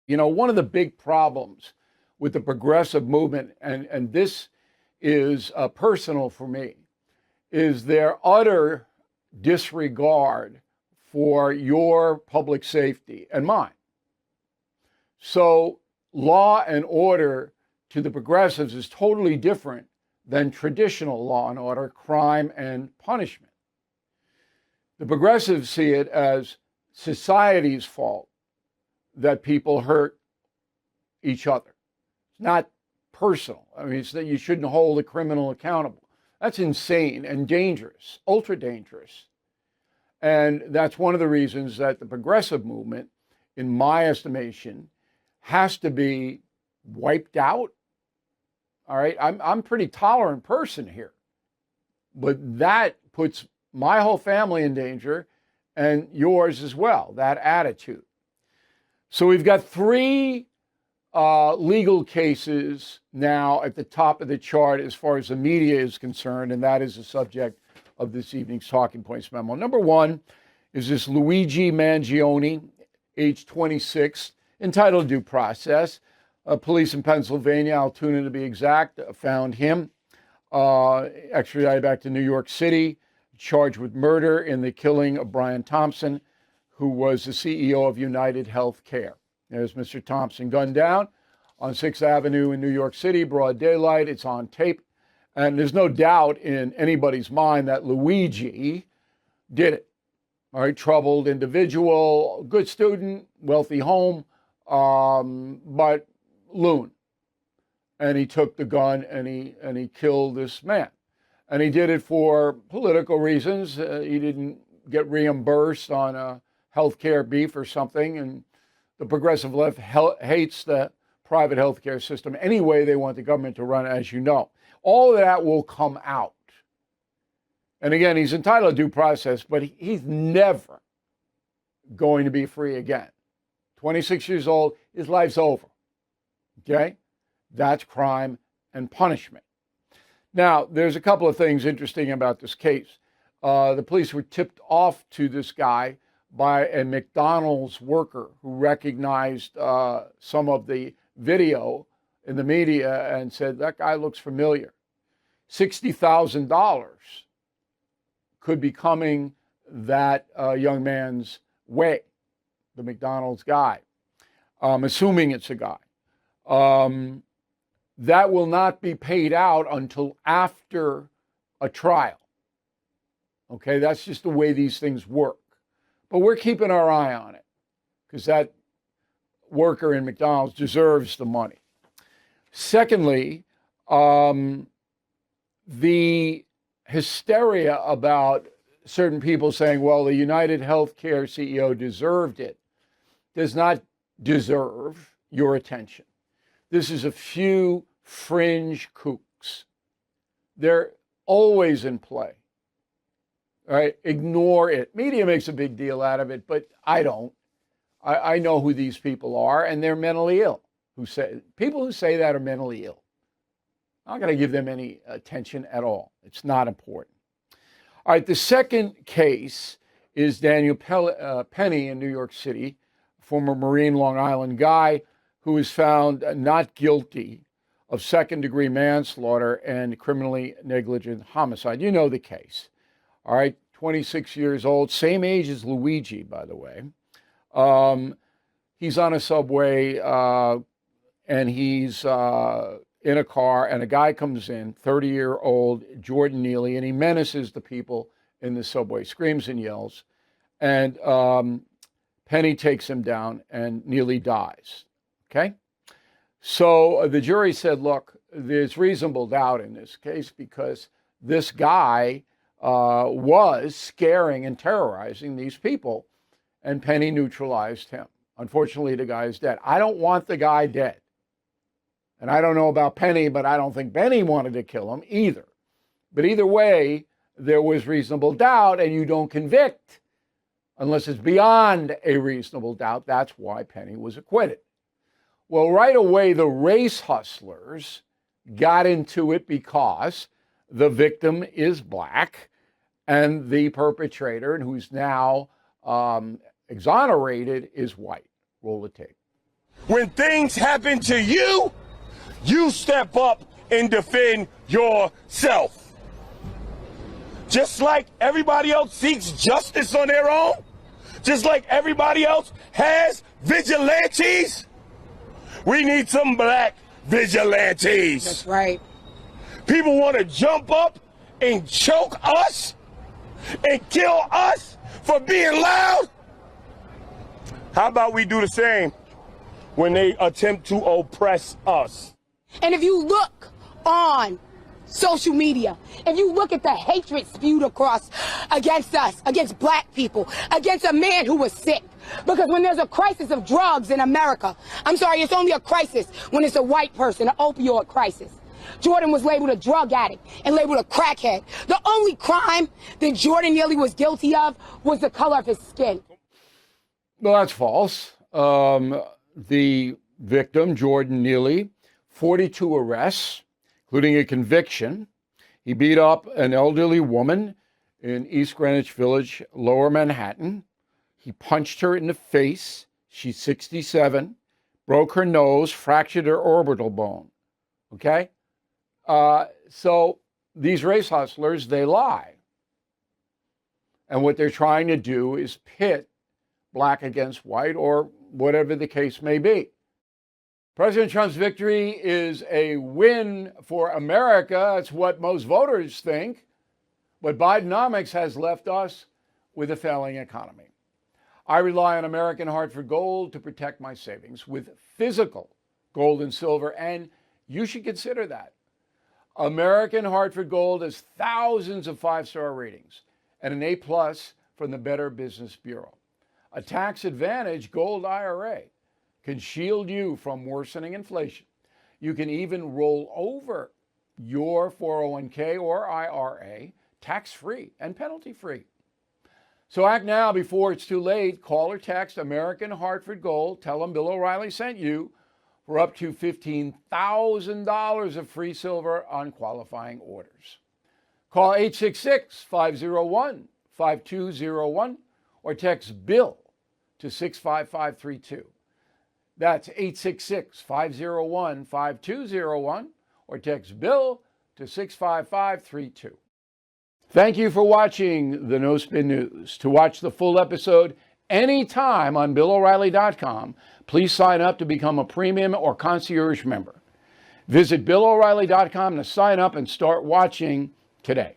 You know, one of the big problems with the progressive movement, and this is personal for me, is their utter disregard for your public safety and mine. So, law and order to the progressives is totally different than traditional law and order, crime and punishment. The progressives see it as society's fault that people hurt each other. It's not personal. I mean, it's that you shouldn't hold a criminal accountable. That's insane and dangerous, ultra dangerous. And that's one of the reasons that the progressive movement, in my estimation, has to be wiped out. All right. I'm a pretty tolerant person here, but that puts my whole family in danger and yours as well, that attitude. So we've got three legal cases now at the top of the chart as far as the media is concerned, and that is the subject of this evening's Talking Points memo. Number one is this Luigi Mangione, age 26, entitled Due Process. Police in Pennsylvania, Altoona to be exact, found him, extradited back to New York City, charged with murder in the killing of Brian Thompson, who was the CEO of United Healthcare. There's Mr. Thompson gunned down on 6th Avenue in New York City, broad daylight. It's on tape. And there's no doubt in anybody's mind that Luigi did it. All right, troubled individual, good student, wealthy home, but loon. And he took the gun and he killed this man. And he did it for political reasons. He didn't get reimbursed on a healthcare beef or something. And the progressive left hates the private healthcare system anyway. They want the government to run, as you know. All of that will come out. And again, he's entitled to due process, but he's never going to be free again. 26 years old, his life's over. Okay? That's crime and punishment. Now, there's a couple of things interesting about this case. The police were tipped off to this guy by a McDonald's worker who recognized some of the video in the media and said, that guy looks familiar. $60,000 could be coming that young man's way, the McDonald's guy, assuming it's a guy. That will not be paid out until after a trial. Okay, that's just the way these things work. But we're keeping our eye on it because that worker in McDonald's deserves the money. Secondly, the hysteria about certain people saying, well, the United Healthcare CEO deserved it, does not deserve your attention. This is a few fringe kooks. They're always in play. All right, ignore it. Media makes a big deal out of it, but I don't. I know who these people are, and they're mentally ill. People who say that are mentally ill. I'm not going to give them any attention at all. It's not important. All right, the second case is Daniel Penny in New York City, former Marine Long Island guy who was found not guilty of second-degree manslaughter and criminally negligent homicide. You know the case. All right, 26 years old, same age as Luigi, by the way. He's on a subway and he's in a car, and a guy comes in, 30-year-old Jordan Neely, and he menaces the people in the subway, screams and yells. And Penny takes him down, and Neely dies. Okay? So the jury said, look, there's reasonable doubt in this case because this guy was scaring and terrorizing these people, and Penny neutralized him. Unfortunately, the guy is dead. I don't want the guy dead. And I don't know about Penny, but I don't think Penny wanted to kill him either. But either way, there was reasonable doubt, and you don't convict unless it's beyond a reasonable doubt. That's why Penny was acquitted. Well, right away, the race hustlers got into it because the victim is black and the perpetrator, who's now exonerated, is white. Roll the tape. when things happen to you, you step up and defend yourself. Just like everybody else seeks justice on their own, just like everybody else has vigilantes, we need some black vigilantes. That's right. People want to jump up and choke us and kill us for being loud. How about we do the same when they attempt to oppress us? And if you look on social media, if you look at the hatred spewed across against us, against black people, against a man who was sick, because when there's a crisis of drugs in America, I'm sorry, it's only a crisis when it's a white person, an opioid crisis. Jordan was labeled a drug addict and labeled a crackhead. The only crime that Jordan Neely was guilty of was the color of his skin. Well, that's false. The victim, Jordan Neely, 42 arrests, including a conviction. He beat up an elderly woman in East Greenwich Village, Lower Manhattan. He punched her in the face. She's 67, broke her nose, fractured her orbital bone. Okay? So these race hustlers, they lie. And what they're trying to do is pit black against white or whatever the case may be. President Trump's victory is a win for America. That's what most voters think. But Bidenomics has left us with a failing economy. I rely on American Hartford Gold to protect my savings with physical gold and silver, and you should consider that. American Hartford Gold has thousands of five-star ratings and an A+ from the Better Business Bureau. A tax-advantaged gold IRA can shield you from worsening inflation. You can even roll over your 401k or IRA tax-free and penalty-free. So act now before it's too late. Call or text American Hartford Gold. Tell them Bill O'Reilly sent you for up to $15,000 of free silver on qualifying orders. Call 866-501-5201 or text BILL to 65532. That's 866-501-5201 or text BILL to 65532. Thank you for watching the No Spin News. To watch the full episode anytime on BillO'Reilly.com, please sign up to become a premium or concierge member. Visit BillO'Reilly.com to sign up and start watching today.